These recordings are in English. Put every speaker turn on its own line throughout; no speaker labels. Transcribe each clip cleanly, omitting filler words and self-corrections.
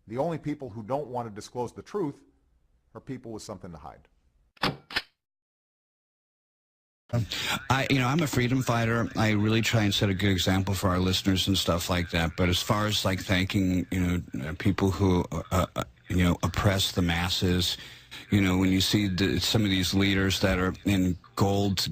The only people who don't want to disclose the truth are people with something to hide.
I'm a freedom fighter. I really try and set a good example for our listeners and stuff like that. But as far as like thanking, people who, oppress the masses, when you see some of these leaders that are in gold,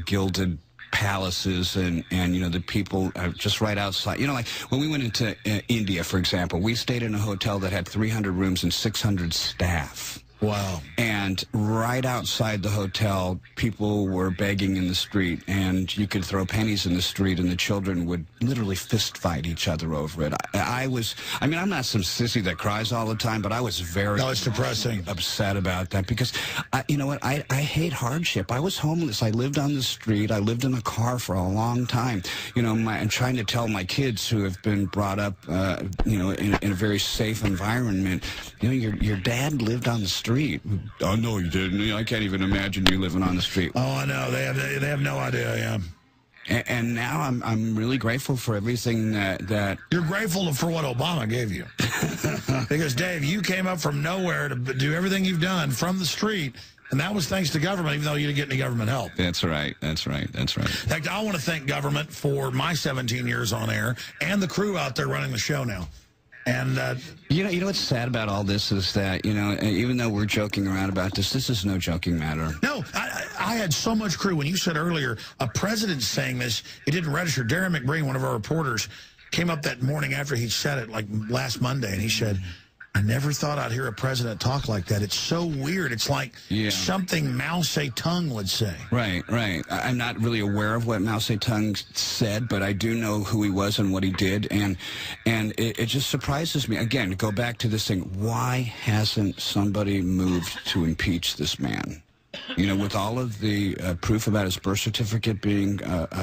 gilded palaces and the people just right outside, like when we went into India, for example, we stayed in a hotel that had 300 rooms and 600 staff.
Wow.
And right outside the hotel, people were begging in the street, and you could throw pennies in the street, and the children would literally fist fight each other over it. I'm not some sissy that cries all the time, but I was very
it's depressing.
Upset about that because, I hate hardship. I was homeless. I lived on the street. I lived in a car for a long time. I'm trying to tell my kids who have been brought up, in a very safe environment, your dad lived on the street. Oh, no, you didn't. I can't even imagine you living on the street.
Oh, I know. They have no idea, yeah.
And now I'm really grateful for everything that...
You're grateful for what Obama gave you. Because, Dave, you came up from nowhere to do everything you've done from the street, and that was thanks to government, even though you didn't get any government help.
That's right. In
fact, I want to thank government for my 17 years on air and the crew out there running the show now. And
what's sad about all this is that, even though we're joking around about this is no joking matter.
No, I had so much crew. When you said earlier, a president saying this, it didn't register. Darren McBreen, one of our reporters, came up that morning after he said it, like last Monday, and he said, I never thought I'd hear a president talk like that. It's so weird. It's like something Mao Zedong would say.
Right. I'm not really aware of what Mao Zedong said, but I do know who he was and what he did. And it just surprises me. Again, to go back to this thing, why hasn't somebody moved to impeach this man? With all of the proof about his birth certificate being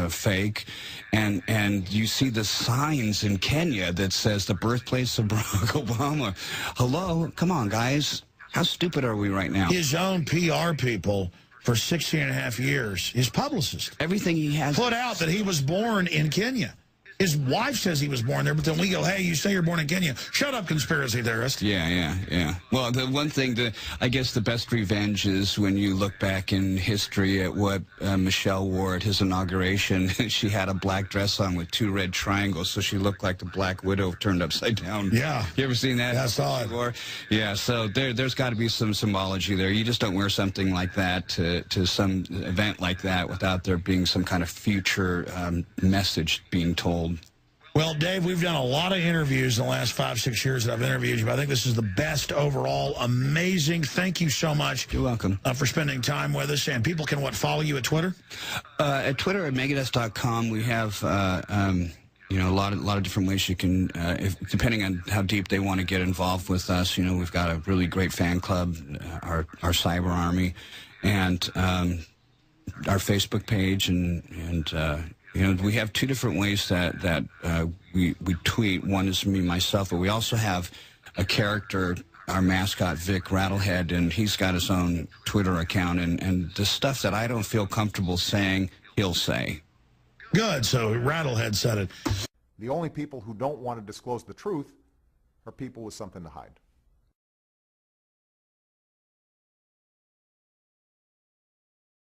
fake, and you see the signs in Kenya that says the birthplace of Barack Obama. Hello? Come on, guys. How stupid are we right now?
His own PR people for 16 and a half years, his publicist,
everything he has
put out that he was born in Kenya. His wife says he was born there, but then we go, hey, you say you're born in Kenya. Shut up, conspiracy theorist.
Yeah. Well, the one thing, I guess the best revenge is when you look back in history at what Michelle wore at his inauguration. She had a black dress on with 2 red triangles, so she looked like the Black Widow turned upside down.
Yeah.
You ever seen that?
Yeah, I saw it.
Yeah, so there's got to be some symbology there. You just don't wear something like that to some event like that without there being some kind of future message being told.
Well, Dave, we've done a lot of interviews in the last 5-6 years that I've interviewed you, but I think this is the best overall. Amazing. Thank you so much.
You're welcome.
For spending time with us. And people can, follow you at Twitter?
At Twitter, at Megadeth.com, we have, a lot of different ways you can, depending on how deep they want to get involved with us. We've got a really great fan club, our cyber army, and our Facebook page, and we have 2 different ways that we tweet. One is me, myself, but we also have a character, our mascot, Vic Rattlehead, and he's got his own Twitter account, and the stuff that I don't feel comfortable saying, he'll say.
Good, so Rattlehead said it.
The only people who don't want to disclose the truth are people with something to hide.